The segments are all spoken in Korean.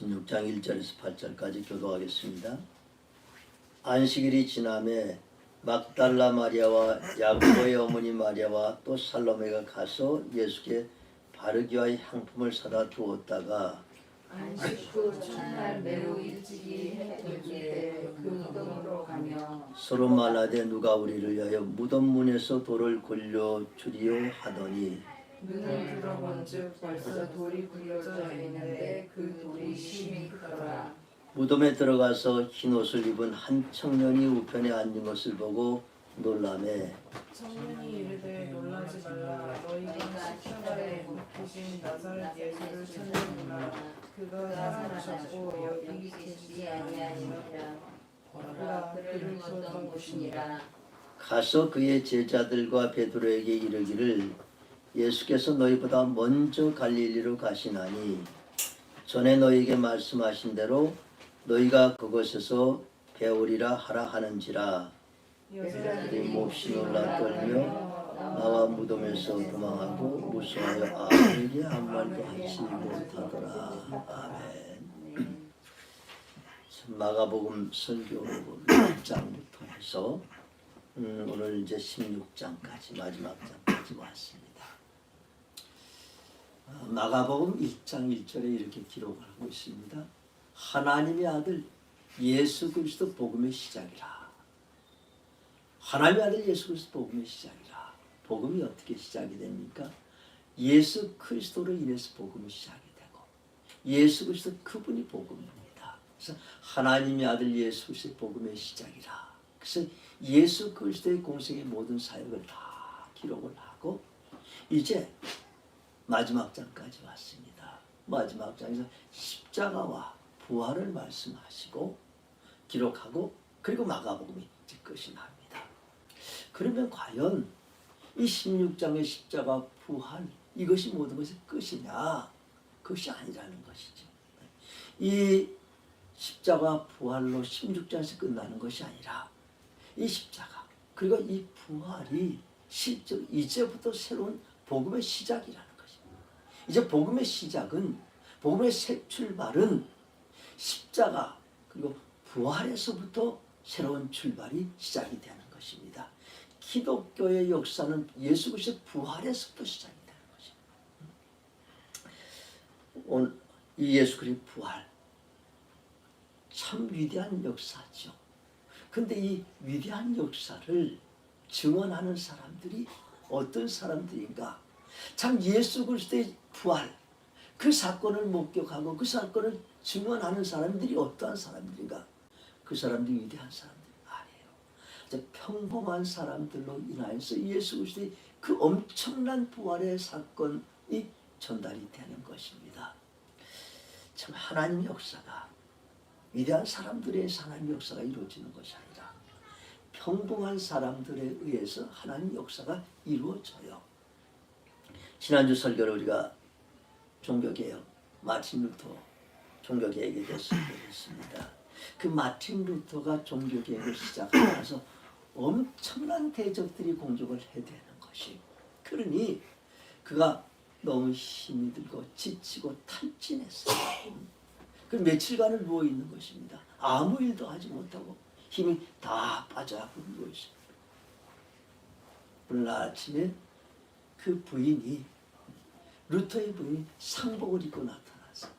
16장 1절에서 8절까지 교도하겠습니다. 안식일이 지남에 막달라 마리아와 야고보의 어머니 마리아와 또 살로메가 가서 예수께 바르기와 향품을 사다 두었다가 안식 후 첫날 매우 일찍이 해 뜰 때 그 무덤으로 가며 서로 말하되 누가 우리를 위하여 무덤 문에서 돌을 굴려 주리요 하더니 눈을 들어본즉 벌써 돌이 굴려져 있는데 그 돌이 심히 크더라. 무덤에 들어가서 흰 옷을 입은 한 청년이 우편에 앉은 것을 보고 놀라매 청년이 이르되 놀라지 말라. 너희가 십자가에 묶이신 나사렛 예수를 찾는구나. 그가 살아나셨고 여기 계시지 아니하니라. 보라, 그를 두었던 곳이니라. 가서 그의 제자들과 베드로에게 이르기를 예수께서 너희보다 먼저 갈릴리로 가시나니 전에 너희에게 말씀하신 대로 너희가 그곳에서 배우리라 하라 하는지라. 그들이 몹시 놀라 떨며 나와 무덤에서 도망하고 무서워하여 아무에게 아무 말도 하지 못하더라. 아멘. 마가복음 설교 1장부터 해서 오늘 이제 16장까지 마지막 장까지 왔습니다. 마가복음 1장 1절에 이렇게 기록을 하고 있습니다. 하나님의 아들 예수 그리스도 복음의 시작이라. 하나님의 아들 예수 그리스도 복음의 시작이라. 복음이 어떻게 시작이 됩니까? 예수 그리스도로 인해서 복음이 시작이 되고 예수 그리스도 그분이 복음입니다. 그래서 하나님의 아들 예수 그리스도의 복음의 시작이라. 그래서 예수 그리스도의 공생의 모든 사역을 다 기록을 하고 이제 마지막 장까지 왔습니다. 마지막 장에서 십자가와 부활을 말씀하시고 기록하고 그리고 마가복음이 이제 끝이 납니다. 그러면 과연 이 16장의 십자가 부활 이것이 모든 것의 끝이냐? 그것이 아니라는 것이죠. 이 십자가 부활로 16장에서 끝나는 것이 아니라 이 십자가 그리고 이 부활이 실제 이제부터 새로운 복음의 시작이라는 것입니다. 이제 복음의 시작은 복음의 새 출발은 십자가 그리고 부활에서부터 새로운 출발이 시작이 되는 것입니다. 기독교의 역사는 예수 그리스도의 부활에서부터 시작이 되는 것입니다. 오늘 이 예수 그리스도의 부활 참 위대한 역사죠. 근데 이 위대한 역사를 증언하는 사람들이 어떤 사람들인가? 참 예수 그리스도의 부활 그 사건을 목격하고 그 사건을 증언하는 사람들이 어떠한 사람들인가? 그 사람들이 위대한 사람들이 아니에요. 평범한 사람들로 인하여서 예수 그리스도의 그 엄청난 부활의 사건이 전달이 되는 것입니다. 참 하나님의 역사가 위대한 사람들의 하나님의 역사가 이루어지는 것이 아니라 평범한 사람들에 의해서 하나님의 역사가 이루어져요. 지난주 설교를 우리가 종교개혁 마틴 루터 종교개혁에 대해서 얘기했습니다. 그 마틴 루터가 종교개혁을 시작하면서 엄청난 대적들이 공격을 해대는 것이 그러니 그가 너무 힘이 들고 지치고 탈진했어요. 그 며칠간을 누워있는 것입니다. 아무 일도 하지 못하고 힘이 다 빠져갖고 누워있어요. 오늘 아침에 그 부인이 루터의 부인이 상복을 입고 나타났어요.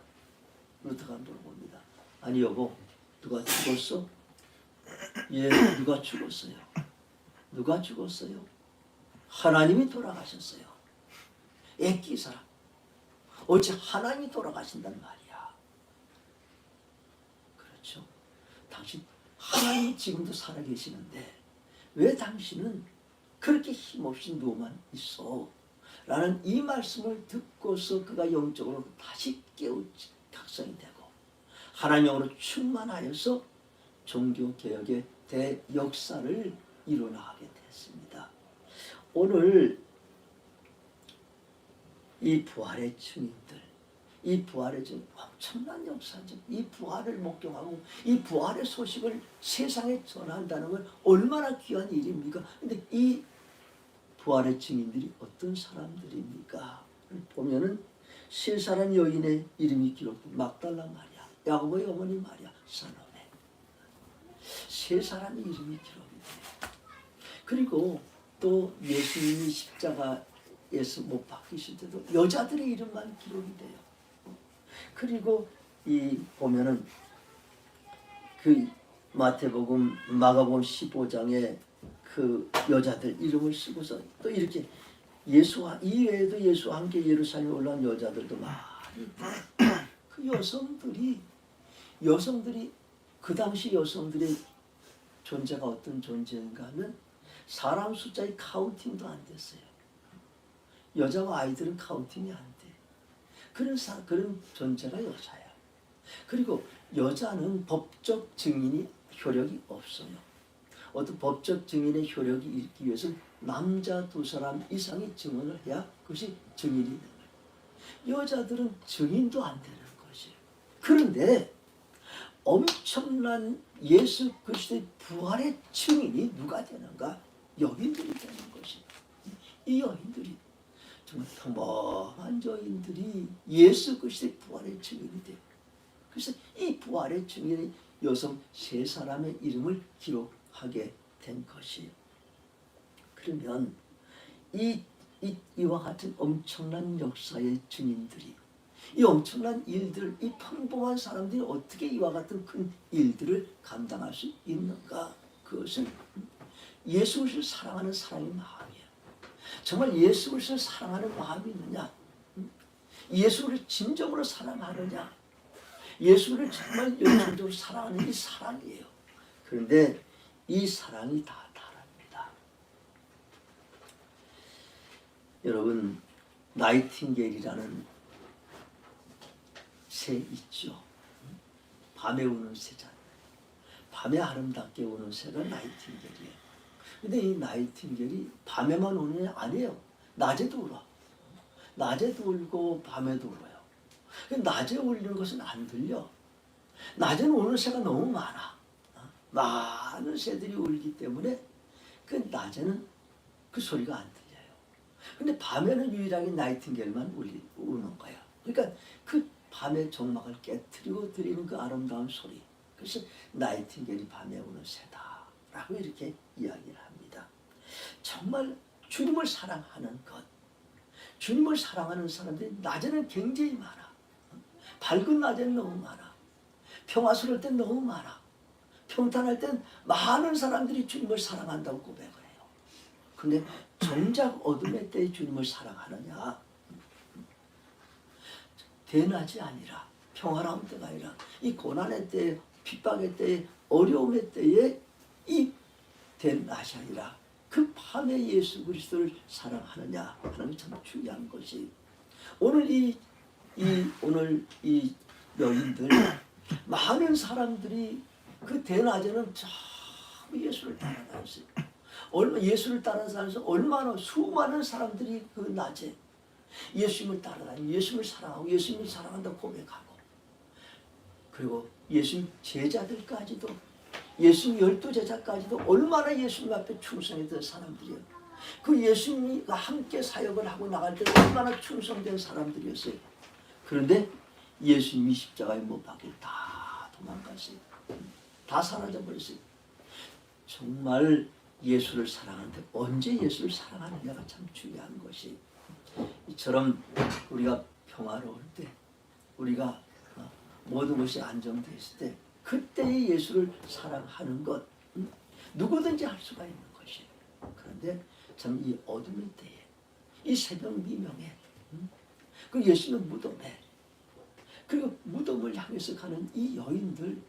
루터가 물어봅니다. 아니 여보 누가 죽었어? 예 누가 죽었어요? 누가 죽었어요? 하나님이 돌아가셨어요. 애끼 사람 어째 하나님이 돌아가신단 말이야. 그렇죠. 당신 하나님이 지금도 살아계시는데 왜 당신은 그렇게 힘없이 누워만 있어? 라는 이 말씀을 듣고서 그가 영적으로 다시 각성이 되고 하나님으로 충만하여서 종교개혁의 대역사를 이뤄나가게 됐습니다. 오늘 이 부활의 증인들 이 부활의 증인 엄청난 역사죠. 이 부활을 목격하고 이 부활의 소식을 세상에 전한다는 건 얼마나 귀한 일입니까? 근데 이 부활의 증인들이 어떤 사람들입니까? 보면은 세 사람 여인의 이름이 기록된 막달라 마리아, 야고보의 어머니 마리아, 살로메. 세 사람의 이름이 기록이 돼요. 그리고 또 예수님이 십자가에서 못 박히실 때도 여자들의 이름만 기록이 돼요. 그리고 이 보면은 그 마태복음, 마가복음 15장에 그 여자들 이름을 쓰고서 또 이렇게 예수와 이외에도 예수와 함께 예루살렘에 올라온 여자들도 많이 있어요. 그 여성들이 그 당시 여성들의 존재가 어떤 존재인가 하면 사람 숫자의 카운팅도 안 됐어요. 여자와 아이들은 카운팅이 안 돼. 그런 존재가 여자야. 그리고 여자는 법적 증인이 효력이 없어요. 어떤 법적 증인의 효력이 있기 위해서 남자 2사람 이상이 증언을 해야 그것이 증인이 되는 거예요. 여자들은 증인도 안 되는 것이에요. 그런데 엄청난 예수 그리스도의 부활의 증인이 누가 되는가? 여인들이 되는 것이에요. 이 여인들이 정말 평범한 여인들이 예수 그리스도의 부활의 증인이 돼요. 그래서 이 부활의 증인의 여성 3사람의 이름을 기록하게 된 것이에요. 그러면 이와 같은 엄청난 역사의 증인들이, 이 엄청난 일들, 이 평범한 사람들이 어떻게 이와 같은 큰 일들을 감당할 수 있는가? 그것은 예수 그리스도를 사랑하는 사람의 마음이에요. 정말 예수 그리스도를 사랑하는 마음이 있느냐? 예수 그리스도를 진정으로 사랑하느냐? 예수를 정말 열정적으로 사랑하는 이 사랑이에요. 그런데 이 사랑이 다 다릅니다. 여러분, 나이팅게일이라는 새 있죠. 밤에 우는 새잖아요. 밤에 아름답게 우는 새가 나이팅게일이에요. 근데 이 나이팅게일이 밤에만 우는 게 아니에요. 낮에도 울어. 낮에도 울고 밤에도 울어요. 낮에 울리는 것은 안 들려. 낮에는 우는 새가 너무 많아. 많은 새들이 울기 때문에 그 낮에는 그 소리가 안 들려요. 근데 밤에는 유일하게 나이팅게일만 우는 거야. 그러니까 그 밤의 정막을 깨트리고 들리는 그 아름다운 소리. 그래서 나이팅게일이 밤에 우는 새다라고 이렇게 이야기를 합니다. 정말 주님을 사랑하는 것. 주님을 사랑하는 사람들이 낮에는 굉장히 많아. 밝은 낮에는 너무 많아. 평화스러울 땐 너무 많아. 평탄할 땐 많은 사람들이 주님을 사랑한다고 고백을 해요. 근데 정작 어둠의 때에 주님을 사랑하느냐? 대낮이 아니라, 평화로운 때가 아니라 이 고난의 때에, 핍박의 때에, 어려움의 때에 이 대낮이 아니라 그 밤에 예수 그리스도를 사랑하느냐 하는 게 참 중요한 것이, 오늘 이 여인들 많은 사람들이 그 대낮에는 참 예수를 따라다녔어요. 예수를 따라다니면서 얼마나 수많은 사람들이 그 낮에 예수님을 따라다니고 예수님을 사랑하고 예수님을 사랑한다고 고백하고, 그리고 예수님 제자들까지도, 예수님 12제자까지도 얼마나 예수님 앞에 충성했던 사람들이에요. 그 예수님과 함께 사역을 하고 나갈 때 얼마나 충성된 사람들이었어요. 그런데 예수님이 십자가에 못 박혀 다 도망갔어요. 다 사라져버렸어요. 정말 예수를 사랑하는데 언제 예수를 사랑하느냐가 참 중요한 것이, 이처럼 우리가 평화로울 때, 우리가 모든 것이 안정되어 있을 때, 그때의 예수를 사랑하는 것, 누구든지 할 수가 있는 것이에요. 그런데 참 이 어둠의 때에, 이 새벽 미명에, 그 예수는 무덤에, 그리고 무덤을 향해서 가는 이 여인들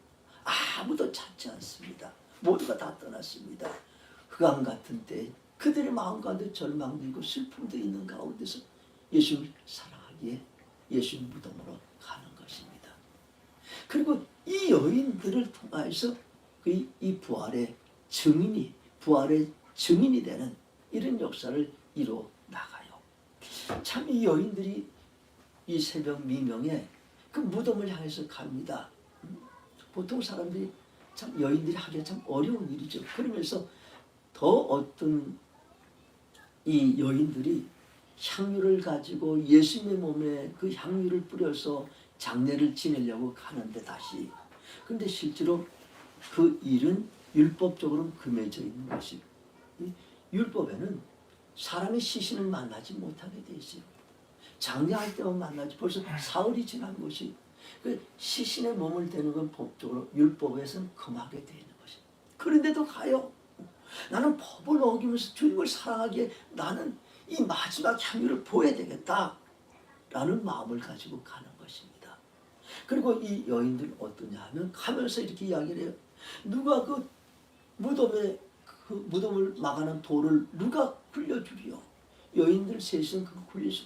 아무도 찾지 않습니다. 모두가 다 떠났습니다. 흑암 같은 때 그들의 마음 가운데 절망도 있고 슬픔도 있는 가운데서 예수를 사랑하기에 예수님 무덤으로 가는 것입니다. 그리고 이 여인들을 통해서 이 부활의 증인이 되는 이런 역사를 이루어 나가요. 참 이 여인들이 이 새벽 미명에 그 무덤을 향해서 갑니다. 보통 사람들이 참 여인들이 하기가 참 어려운 일이죠. 그러면서 더 어떤 이 여인들이 향유를 가지고 예수님의 몸에 그 향유를 뿌려서 장례를 지내려고 가는데 다시. 근데 실제로 그 일은 율법적으로는 금해져 있는 것이. 이 율법에는 사람이 시신을 만나지 못하게 돼 있어요. 장례할 때만 만나지. 벌써 사흘이 지난 것이. 그 시신의 몸을 대는 건 법적으로 율법에서는 금하게 되어 있는 것이. 그런데도 가요. 나는 법을 어기면서 주님을 사랑하기에 나는 이 마지막 향유를 보여야 되겠다 라는 마음을 가지고 가는 것입니다. 그리고 이 여인들은 어떠냐 하면 가면서 이렇게 이야기를 해요. 누가 그 무덤에 그 무덤을 막아놓은 돌을 누가 굴려주리요? 여인들 셋은 그 굴려서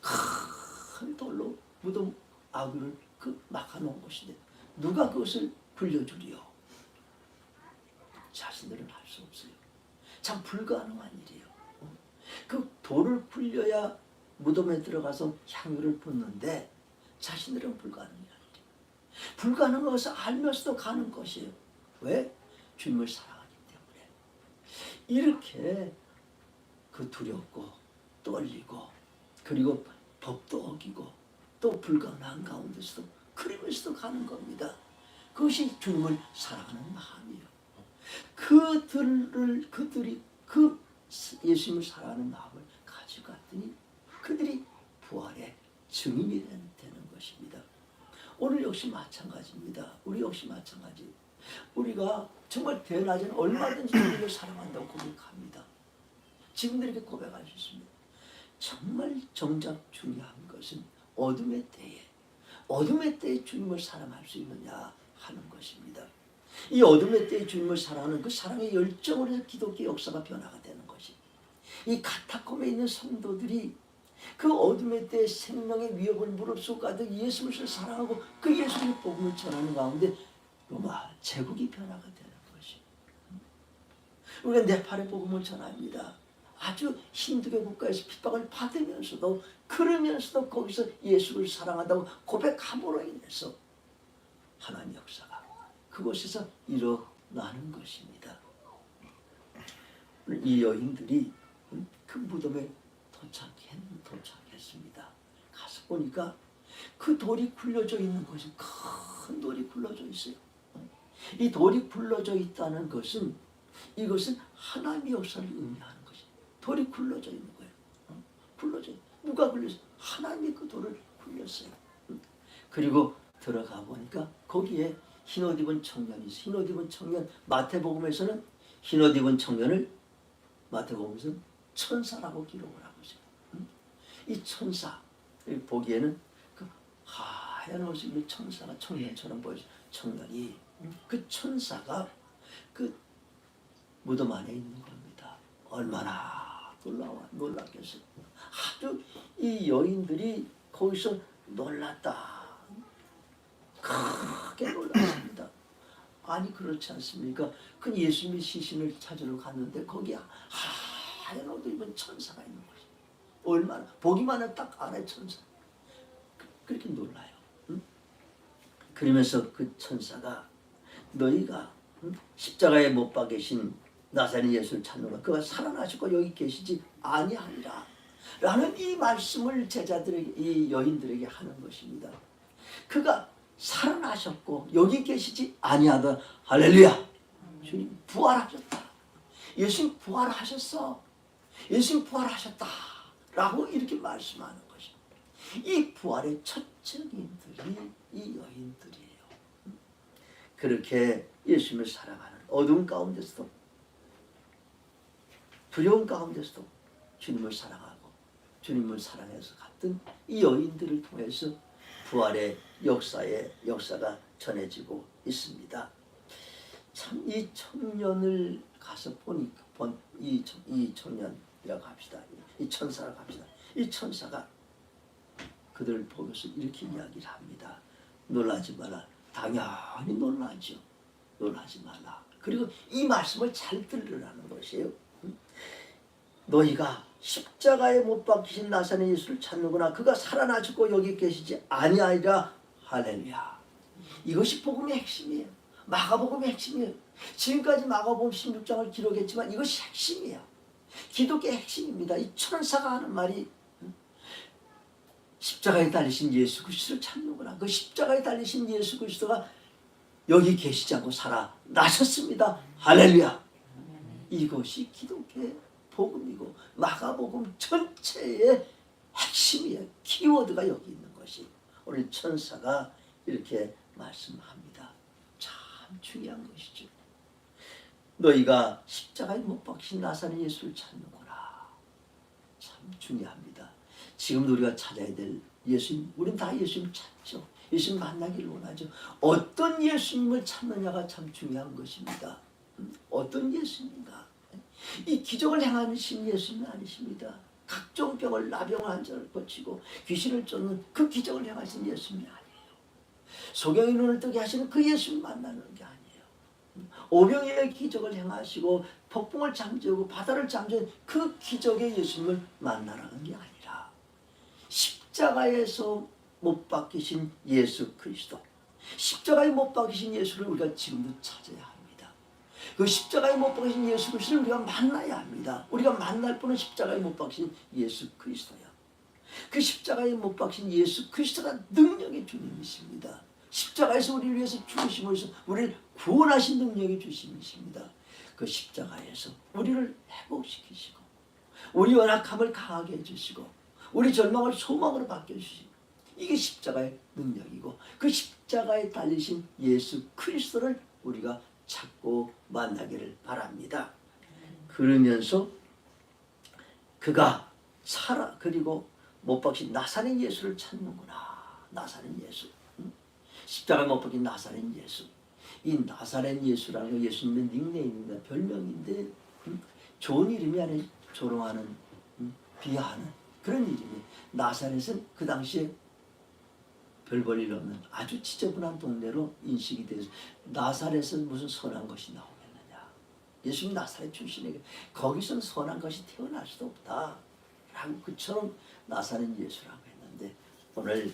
큰 돌로 무덤 아귀를 그 막아놓은 것인데 누가 그것을 굴려주리요? 자신들은 할 수 없어요. 참 불가능한 일이에요. 그 돌을 굴려야 무덤에 들어가서 향유를 붓는데 자신들은 불가능한 일이에요. 불가능한 것을 알면서도 가는 것이에요. 왜? 주님을 사랑하기 때문에. 이렇게 그 두렵고 떨리고 그리고 법도 어기고 또 불가능한 가운데서도 그러면서도 가는 겁니다. 그것이 주님을 사랑하는 마음이에요. 그들이 그 예수님을 사랑하는 마음을 가지고 갔더니 그들이 부활의 증인이 되는 것입니다. 오늘 역시 마찬가지입니다. 우리 역시 마찬가지. 우리가 정말 대낮에는 얼마든지 주님을 사랑한다고 고백합니다. 지금도 이렇게 고백할 수 있습니다. 정말 정작 중요한 것은 어둠의 때에 주님을 사랑할 수 있느냐 하는 것입니다. 이 어둠의 때에 주님을 사랑하는 그 사랑의 열정으로 해서 기독교 역사가 변화가 되는 것이. 이 카타콤에 있는 성도들이 그 어둠의 때에 생명의 위협을 무릅쓰고 가득 예수를 사랑하고 그 예수의 복음을 전하는 가운데 로마 제국이 변화가 되는 것이. 우리가 네팔의 복음을 전합니다. 아주 힌두교 국가에서 핍박을 받으면서도 그러면서도 거기서 예수를 사랑한다고 고백함으로 인해서 하나님 역사가 그곳에서 일어나는 것입니다. 이 여인들이 그 무덤에 도착했습니다. 가서 보니까 그 돌이 굴려져 있는 것이 큰 돌이 굴러져 있어요. 이 돌이 굴러져 있다는 것은 이것은 하나님의 역사를 의미하는 것이에요. 돌이 굴러져 있는 거예요. 굴러져. 누가 굴렸어요? 하나님이 그 돌을 굴렸어요. 그리고 들어가 보니까 거기에 흰옷 입은 청년이 있어요. 흰옷 입은 청년. 마태복음에서는 흰옷 입은 청년을 마태복음에서는 천사라고 기록을 하고 있어요. 이 천사 보기에는 그 하얀 옷을 입은 천사가 청년처럼 보여요. 청년이 그 천사가 그 무덤 안에 있는 겁니다. 얼마나 놀랐겠어요. 아주 이 여인들이 거기서 놀랐다. 크게 놀랐습니다. 아니 그렇지 않습니까? 그 예수님의 시신을 찾으러 갔는데 거기 하얀 옷을 입은 천사가 있는 것이. 얼마나 보기만 해도 딱 알아요. 천사. 그렇게 놀라요. 응? 그러면서 그 천사가 너희가 십자가에 못 박으신 나사렛 예수를 찾는가 그가 살아나시고 여기 계시지 아니하리라 라는 이 말씀을 제자들에게 이 여인들에게 하는 것입니다. 그가 살아나셨고 여기 계시지 아니하다. 할렐루야. 주님 부활하셨다. 예수님 부활하셨어. 예수님 부활하셨다 라고 이렇게 말씀하는 것입니다. 이 부활의 첫 증인들이 이 여인들이에요. 그렇게 예수님을 사랑하는 어두운 가운데서도 두려운 가운데서도 주님을 사랑하고 주님을 사랑해서 갔던 이 여인들을 통해서 부활의 역사가 전해지고 있습니다. 참 이 청년을 가서 보니까 이 청년이라고 합시다. 이 천사라고 합시다. 이 천사가 그들을 보면서 이렇게 이야기를 합니다. 놀라지 마라. 당연히 놀라죠. 놀라지 말라. 그리고 이 말씀을 잘 들으라는 것이에요. 너희가 십자가에 못 박히신 나사렛 예수를 찾는구나. 그가 살아나시고 여기 계시지 아니하리라. 할렐루야. 이것이 복음의 핵심이에요. 마가복음의 핵심이에요. 지금까지 마가복음 16장을 기록했지만 이것이 핵심이에요. 기독교의 핵심입니다. 이 천사가 하는 말이 십자가에 달리신 예수 그리스도를 찾는구나. 그 십자가에 달리신 예수 그리스도가 여기 계시지 않고 살아나셨습니다. 할렐루야. 이것이 기독교의 복음이고 마가복음 전체의 핵심이에요. 키워드가 여기 있는 것이. 오늘 천사가 이렇게 말씀합니다. 참 중요한 것이죠. 너희가 십자가에 못 박힌 나사렛 예수를 찾는구나. 참 중요합니다. 지금도 우리가 찾아야 될 예수님, 우린 다 예수님 찾죠. 예수님 만나기를 원하죠. 어떤 예수님을 찾느냐가 참 중요한 것입니다. 어떤 예수님인가? 이 기적을 행하신 예수님은 아니십니다. 각종 병을 나병을 환자를 고치고 귀신을 쫓는 그 기적을 행하신 예수님이 아니에요. 소경의 눈을 뜨게 하시는 그 예수님 만나는 게 아니에요. 오병이의 기적을 행하시고 폭풍을 잠재우고 바다를 잠재운 그 기적의 예수님을 만나라는 게 아니라 십자가에서 못 박히신 예수 그리스도, 십자가에 못 박히신 예수를 우리가 지금도 찾아야 합니다. 그 십자가에 못 박히신 예수 그리스도를 우리가 만나야 합니다. 우리가 만날 분은 십자가에 못 박히신 예수 그리스도야. 그 십자가에 못 박힌 예수 그리스도가 능력의 주님이십니다. 십자가에서 우리를 위해서 죽으심으로써 우리를 구원하신 능력의 주님이십니다. 그 십자가에서 우리를 회복시키시고 우리 연약함을 강하게 해주시고 우리 절망을 소망으로 바뀌어주시고 이게 십자가의 능력이고 그 십자가에 달리신 예수 그리스도를 우리가 찾고 만나기를 바랍니다. 그러면서 그가 살아 그리고 못 박힌 나사렛 예수를 찾는구나. 나사렛 예수. 십자가에 못 박힌 나사렛 예수. 이 나사렛 예수라는 거 예수님의 닉네임입니다. 별명인데 좋은 이름이 아니라 조롱하는 비하하는 그런 이름이. 나사렛은 그 당시에 별 볼 일 없는 아주 지저분한 동네로 인식이 돼서 나사렛은 무슨 선한 것이 나오겠느냐. 예수님 나사렛 출신에게 거기서는 선한 것이 태어날 수도 없다. 라고 그처럼 나사렛 예수라고 했는데 오늘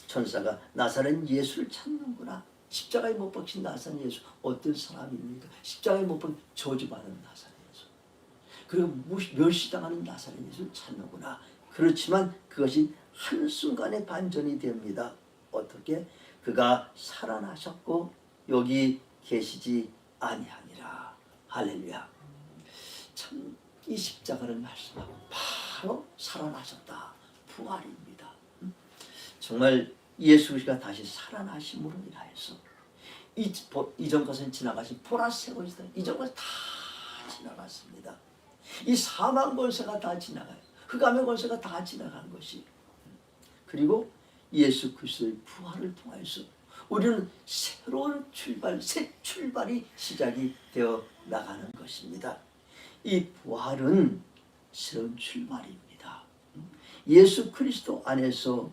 천사가 나사렛 예수를 찾는구나. 십자가에 못 박힌 나사렛 예수 어떤 사람입니까? 십자가에 못 박힌 저주받은 나사렛 예수. 그리고 멸시당하는 나사렛 예수를 찾는구나. 그렇지만 그것이 한순간에 반전이 됩니다. 어떻게? 그가 살아나셨고 여기 계시지 아니하니라. 할렐루야. 참 이 십자가를 말씀하고 바로 살아나셨다. 부활입니다. 정말 예수가 다시 살아나심으로 인하여서 이전 것은 지나가신 보라색 것이다. 이전 것은 다 지나갔습니다. 이 사망 권세가 다 지나가요. 흑암의 권세가 다 지나간 것이. 그리고 예수 그리스도의 부활을 통해서 우리는 새로운 출발, 새 출발이 시작이 되어 나가는 것입니다. 이 부활은 새로운 출발입니다. 예수 그리스도 안에서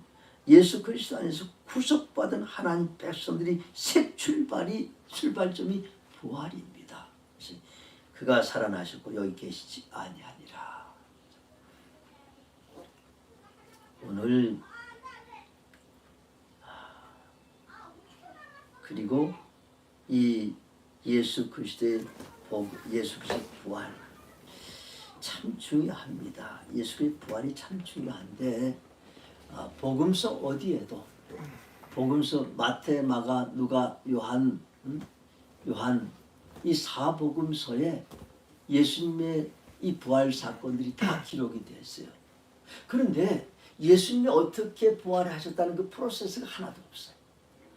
구속받은 하나님 백성들이 새 출발점이 부활입니다. 그가 살아나셨고 여기 계시지 아니하니라. 오늘 그리고 이 예수 그리스도의 부활 참 중요합니다. 예수의 부활이 참 중요한데 복음서 어디에도 복음서 마태, 마가, 누가, 요한 이 사복음서에 예수님의 이 부활 사건들이 다 기록이 되어 있어요. 그런데 예수님이 어떻게 부활하셨다는 그 프로세스가 하나도 없어요.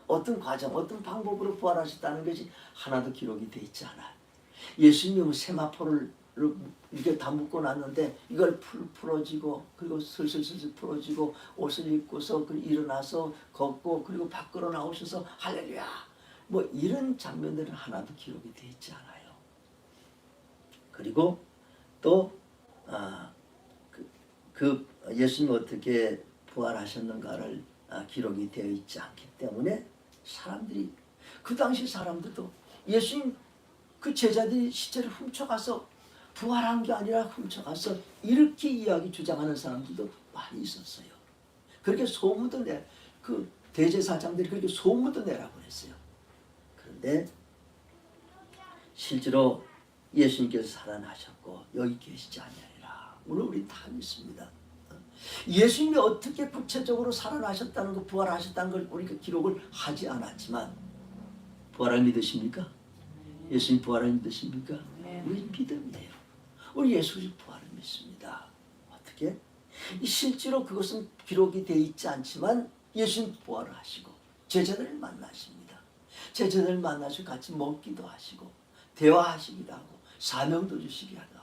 어떤 과정, 어떤 방법으로 부활하셨다는 것이 하나도 기록이 되어 있지 않아요. 예수님이 세마포를 이렇게 다 묶어놨는데 이걸 풀어지고 그리고 슬슬 풀어지고 옷을 입고서 일어나서 걷고 그리고 밖으로 나오셔서 할렐루야 뭐 이런 장면들은 하나도 기록이 되어 있지 않아요. 그리고 또 그 예수님이 어떻게 부활하셨는가를 기록이 되어 있지 않기 때문에 사람들이 그 당시 사람들도 예수님 그 제자들이 시체를 훔쳐가서 부활한 게 아니라 훔쳐가서 이렇게 이야기 주장하는 사람들도 많이 있었어요. 그렇게 소문도 그 대제사장들이 그렇게 소문도 내라고 했어요. 그런데 실제로 예수님께서 살아나셨고 여기 계시지 아니하리라. 오늘 우리 다 믿습니다. 예수님이 어떻게 구체적으로 살아나셨다는 것, 부활하셨다는 걸 우리가 기록을 하지 않았지만 부활을 믿으십니까? 예수님 부활을 믿으십니까? 네. 우리 믿음이에요. 우리 예수 그리스도 부활을 믿습니다. 어떻게? 실제로 그것은 기록이 되어 있지 않지만 예수님 부활을 하시고 제자들을 만나십니다. 제자들을 만나시고 같이 먹기도 하시고 대화하시기도 하고 사명도 주시기도 하고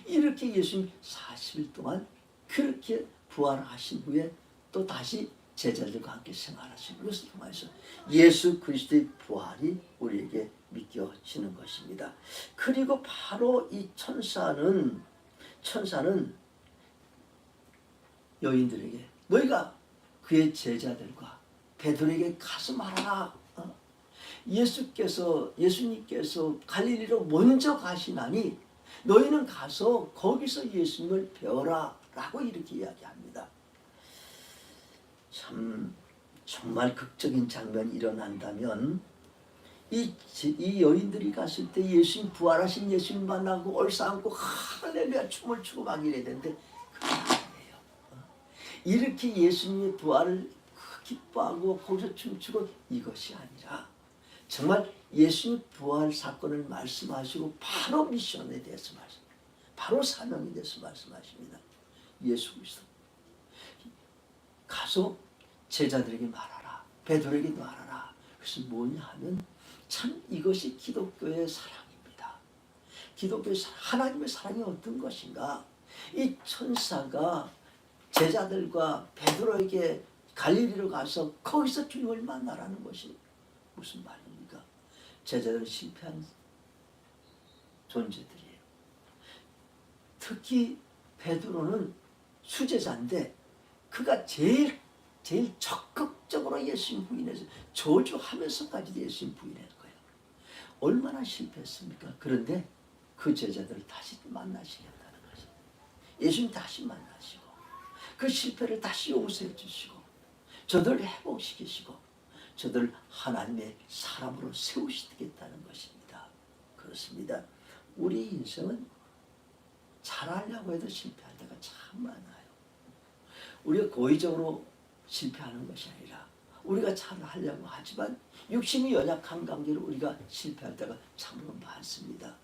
이렇게 예수님 40일 동안 그렇게 부활하신 후에 또 다시 제자들과 함께 생활하시고 그것을 통해서 예수 그리스도의 부활이 우리에게 믿겨지는 것입니다. 그리고 바로 이 천사는 여인들에게 너희가 그의 제자들과 베드로에게 가서 말하라. 예수님께서 갈릴리로 먼저 가시나니 너희는 가서 거기서 예수님을 배워라 라고 이렇게 이야기합니다. 참 정말 극적인 장면이 일어난다면 이 여인들이 갔을 때 예수님 부활하신 예수님 만나고 얼싸안고 할렐루야 춤을 추고 막 이래야 되는데 그게 아니에요. 이렇게 예수님의 부활을 기뻐하고 거기서 춤추고 이것이 아니라 정말 예수님 부활 사건을 말씀하시고 바로 미션에 대해서 바로 사명에 대해서 말씀하십니다. 예수 그리스도 가서 제자들에게 말하라. 베드로에게 말하라. 그것은 뭐냐 하면 참 이것이 기독교의 사랑입니다. 기독교의 사랑, 하나님의 사랑이 어떤 것인가? 이 천사가 제자들과 베드로에게 갈릴리로 가서 거기서 주님을 만나라는 것이 무슨 말입니까? 제자들은 실패한 존재들이에요. 특히 베드로는 수제자인데 그가 제일 적극적으로 예수님 부인해서 저주하면서까지도 예수님 부인한 거예요. 얼마나 실패했습니까? 그런데 그 제자들을 다시 만나시겠다는 것이 예수님 다시 만나시고 그 실패를 다시 용서해 주시고 저들을 회복시키시고 저들을 하나님의 사람으로 세우시겠다는 것입니다. 그렇습니다. 우리 인생은 잘하려고 해도 실패할 때가 참 많아요. 우리가 고의적으로 실패하는 것이 아니라 우리가 잘하려고 하지만 육신이 연약한 관계로 우리가 실패할 때가 참으로 많습니다.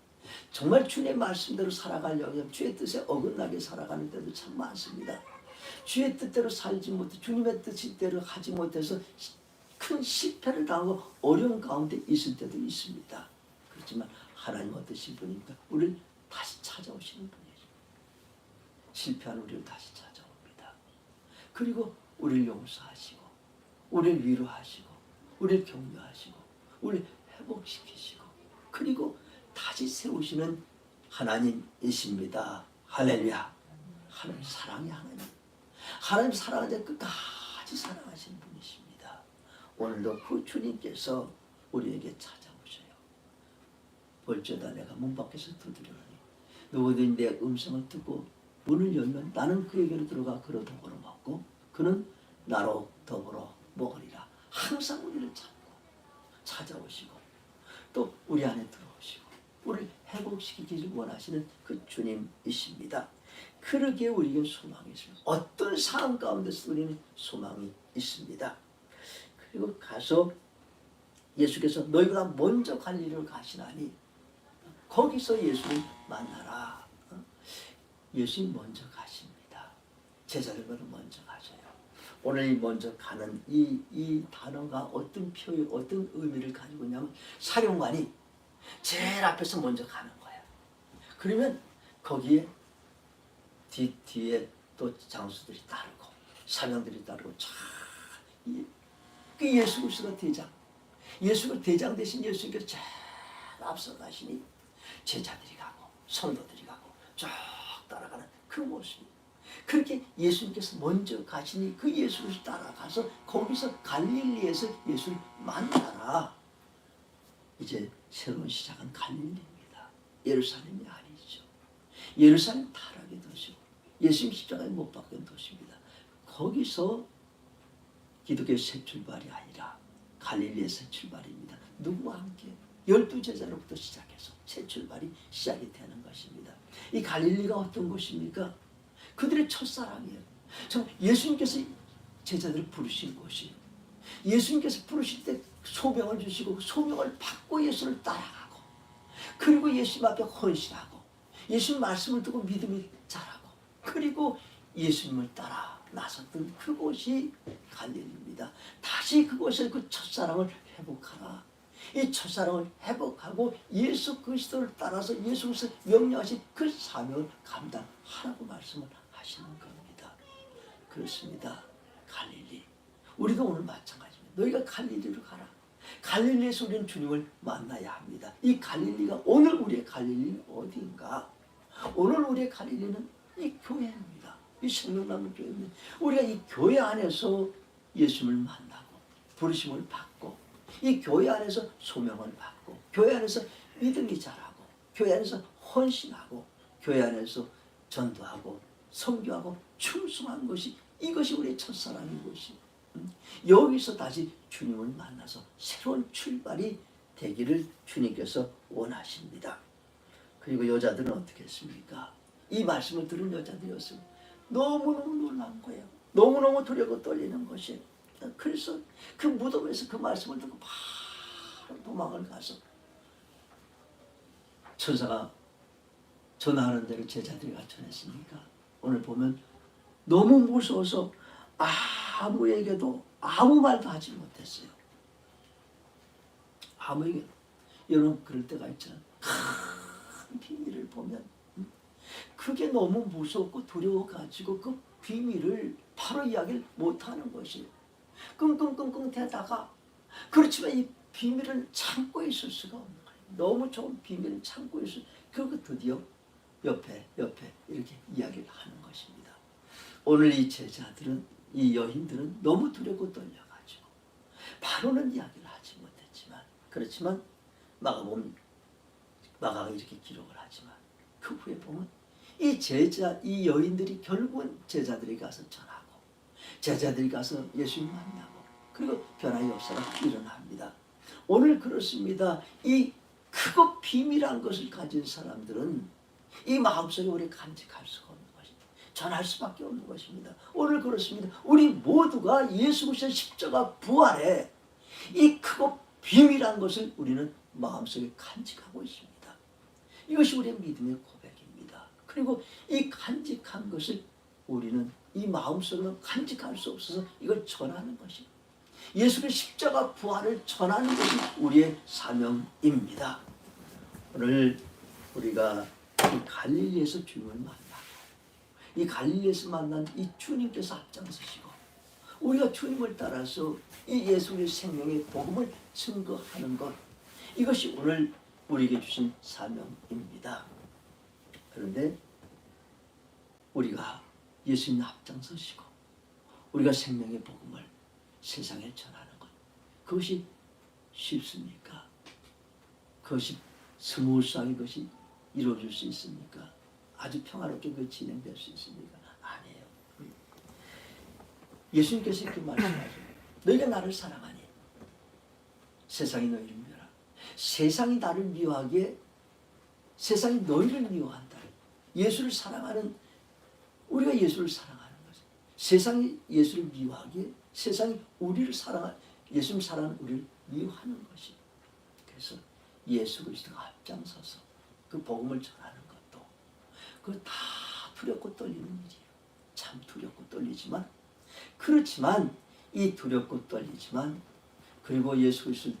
정말 주님의 말씀대로 살아가려고 하면 주의 뜻에 어긋나게 살아가는 때도 참 많습니다. 주의 뜻대로 살지 못해 주님의 뜻대로 하지 못해서 큰 실패를 당하고 어려운 가운데 있을 때도 있습니다. 그렇지만 하나님 어떠신 분입니까? 우리를 다시 찾아오시는 분이에요. 실패한 우리를 다시 찾아옵니다. 그리고 우리를 용서하시고 우리를 위로하시고 우리를 격려하시고 우리를 회복시키시고 그리고 다시 세우시는 하나님이십니다. 할렐루야. 하나님 사랑의 하나님. 하나님 사랑하자 끝까지 사랑하시는 분이십니다. 오늘도 그 주님께서 우리에게 찾아오셔요. 볼지어다 내가 문 밖에서 두드리노니 누구든지 내 음성을 듣고 문을 열면 나는 그에게로 들어가 그로 더불어 먹고 그는 나로 더불어 먹으리라. 항상 우리를 찾고 찾아오시고 또 우리 안에 들어오시고 우리를 회복시키기를 원하시는 그 주님이십니다. 그러기에 우리에게 소망이 있습니다. 어떤 상황 가운데서 우리는 소망이 있습니다. 그리고 가서 예수께서 너희보다 먼저 갈릴리로 가시나니 거기서 예수를 만나라. 예수님 먼저 가십니다. 제자들보다 먼저 가셔요. 오늘 먼저 가는 이 단어가 어떤 표현, 어떤 의미를 가지고 있냐면 사령관이 제일 앞에서 먼저 가는 거예요. 그러면 거기에 뒤에 또 장수들이 따르고 사명들이 따르고 그 예수 그리스도가 대장. 예수가 대장 대신 예수님께서 제일 앞서 가시니 제자들이 가고 성도들이 가고 쭉 따라가는 그 모습이 그렇게 예수님께서 먼저 가시니 그 예수를 따라가서 거기서 갈릴리에서 예수를 만나라. 이제 새로운 시작은 갈릴리입니다. 예루살렘이 아니죠. 예루살렘 타락의 도시고 예수님 십자가에 못 박힌 도시입니다. 거기서 기독교의 새 출발이 아니라 갈릴리의 새 출발입니다. 누구와 함께? 12제자로부터 시작해서 새 출발이 시작이 되는 것입니다. 이 갈릴리가 어떤 곳입니까? 그들의 첫사랑이에요. 정말 예수님께서 제자들을 부르신 것이 예수님께서 부르실 때 소명을 주시고 소명을 받고 예수를 따라가고 그리고 예수님 앞에 헌신하고 예수님 말씀을 듣고 믿음이 자라고 그리고 예수님을 따라 나섰던 그곳이 갈릴리입니다. 다시 그곳에 그 첫사랑을 회복하라. 이 첫사랑을 회복하고 예수 그리스도를 따라서 예수 그리스도 명령하신 그 사명을 감당하라고 말씀을 하시는 겁니다. 그렇습니다. 갈릴리. 우리도 오늘 마찬가지입니다. 너희가 갈릴리로 가라. 갈릴리에서 우리는 주님을 만나야 합니다. 이 갈릴리가 오늘 우리의 갈릴리는 어디인가? 오늘 우리의 갈릴리는 이 교회입니다. 이 생명나무 교회입니다. 우리가 이 교회 안에서 예수님을 만나고 부르심을 받고 이 교회 안에서 소명을 받고 교회 안에서 믿음이 자라고 교회 안에서 헌신하고 교회 안에서 전도하고 선교하고 충성한 것이 이것이 우리의 첫사랑인 것이 여기서 다시 주님을 만나서 새로운 출발이 되기를 주님께서 원하십니다. 그리고 여자들은 어떻게 했습니까? 이 말씀을 들은 여자들이었습니다. 너무너무 놀란 거예요. 너무너무 두렵고 떨리는 것이. 그래서 그 무덤에서 그 말씀을 듣고 바로 도망을 가서 천사가 전하는 대로 제자들이 전했으니까 오늘 보면 너무 무서워서 아무에게도 아무 말도 하지 못했어요. 아무에게도. 여러분 그럴 때가 있잖아요. 큰 비밀을 보면 그게 너무 무섭고 두려워가지고 그 비밀을 바로 이야기를 못하는 것이에요. 끙끙끙끙 대다가 그렇지만 이 비밀을 참고 있을 수가 없는 거예요. 너무 좋은 비밀을 참고 있을 그리고 드디어 옆에 이렇게 이야기를 하는 것입니다. 오늘 이 제자들은 이 여인들은 너무 두렵고 떨려가지고 바로는 이야기를 하지 못했지만 그렇지만 마가가 이렇게 기록을 하지만 그 후에 보면 이 여인들이 결국은 제자들이 가서 전하고 제자들이 가서 예수님 만나고 그리고 변화의 역사가 일어납니다. 오늘 그렇습니다. 이 크고 비밀한 것을 가진 사람들은 이 마음속에 우리 간직할 수가 없는 것입니다. 전할 수밖에 없는 것입니다. 오늘 그렇습니다. 우리 모두가 예수 그리스도의 십자가 부활에 이 크고 비밀한 것을 우리는 마음속에 간직하고 있습니다. 이것이 우리의 믿음의 고백입니다. 그리고 이 간직한 것을 우리는 이 마음속으로 간직할 수 없어서 이걸 전하는 것입니다. 예수의 십자가 부활을 전하는 것이 우리의 사명입니다. 오늘 우리가 이 갈릴리에서 주님을 만나고 이 갈릴리에서 만난 이 주님께서 앞장서시고 우리가 주님을 따라서 이 예수의 생명의 복음을 증거하는 것 이것이 오늘 우리에게 주신 사명입니다. 그런데 우리가 예수님 앞장서시고 우리가 생명의 복음을 세상에 전하는 것 그것이 쉽습니까? 그것이 스무스하게 그것이 이루어질 수 있습니까? 아주 평화롭게 그 진행될 수 있습니까? 아니에요. 예수님께서 이렇게 말씀하셔요. 너희가 나를 사랑하니 세상이 너희를 미워하라. 세상이 나를 미워하기에 세상이 너희를 미워한다. 예수를 사랑하는 우리가 예수를 사랑하는 것이 세상이 예수를 미워하기에 세상이 우리를 예수님 사랑하는 우리를 미워하는 것이 그래서 예수 그리스도가 앞장서서 그 복음을 전하는 것도 그거 다 두렵고 떨리는 일이에요. 참 두렵고 떨리지만 그렇지만 이 두렵고 떨리지만 그리고 예수 그리스도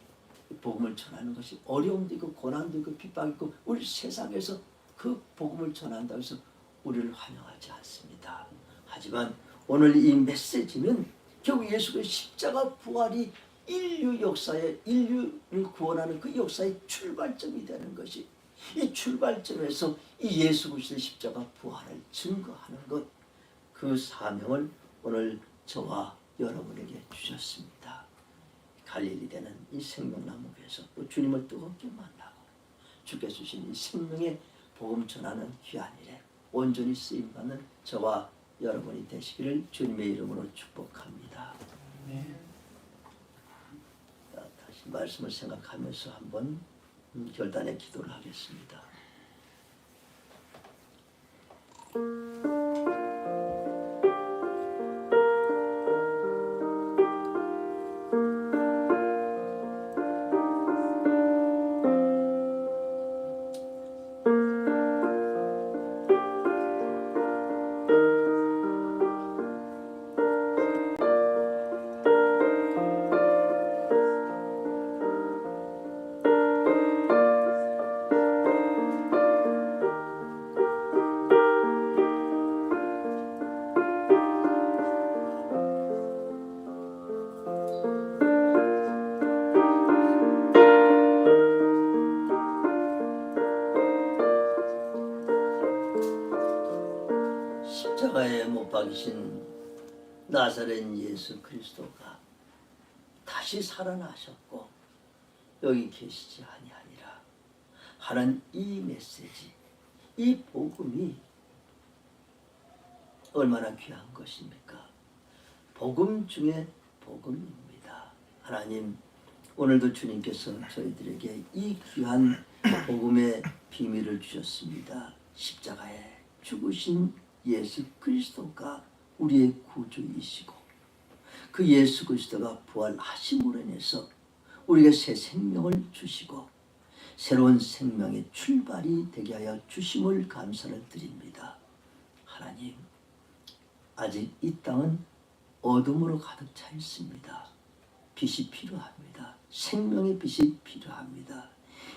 복음을 전하는 것이 어려움도 있고 고난도 있고 핍박이 있고 우리 세상에서 그 복음을 전한다고 해서 우리를 환영하지 않습니다. 하지만 오늘 이 메시지는 결국 예수의 십자가 부활이 인류 역사에 인류를 구원하는 그 역사의 출발점이 되는 것이 이 출발점에서 이 예수 그리스도의 십자가 부활을 증거하는 것 그 사명을 오늘 저와 여러분에게 주셨습니다. 갈릴리 되는 이 생명나무에서 또 주님을 뜨겁게 만나고 주께서 주신 이 생명의 복음 전하는 귀한 일에 온전히 쓰임받는 저와 여러분이 되시기를 주님의 이름으로 축복합니다. 네. 다시 말씀을 생각하면서 한번 결단의 기도를 하겠습니다. 박이신 나사렛 예수 그리스도가 다시 살아나셨고 여기 계시지 아니하니라 하는 이 메시지, 이 복음이 얼마나 귀한 것입니까? 복음 중에 복음입니다. 하나님, 오늘도 주님께서 저희들에게 이 귀한 복음의 비밀을 주셨습니다. 십자가에 죽으신 예수 그리스도가 우리의 구주이시고 그 예수 그리스도가 부활하심으로 인해서 우리에게 새 생명을 주시고 새로운 생명의 출발이 되게 하여 주심을 감사를 드립니다. 하나님, 아직 이 땅은 어둠으로 가득 차 있습니다. 빛이 필요합니다. 생명의 빛이 필요합니다.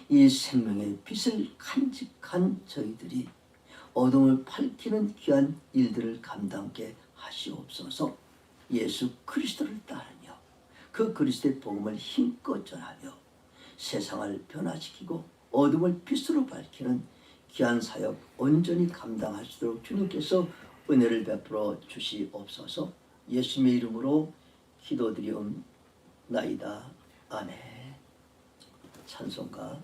이 생명의 빛을 간직한 저희들이 어둠을 밝히는 귀한 일들을 감당케 하시옵소서. 예수 그리스도를 따르며 그 그리스도의 복음을 힘껏 전하며 세상을 변화시키고 어둠을 빛으로 밝히는 귀한 사역 온전히 감당할 수 있도록 주님께서 은혜를 베풀어 주시옵소서. 예수님의 이름으로 기도드리옵나이다. 아멘. 찬송가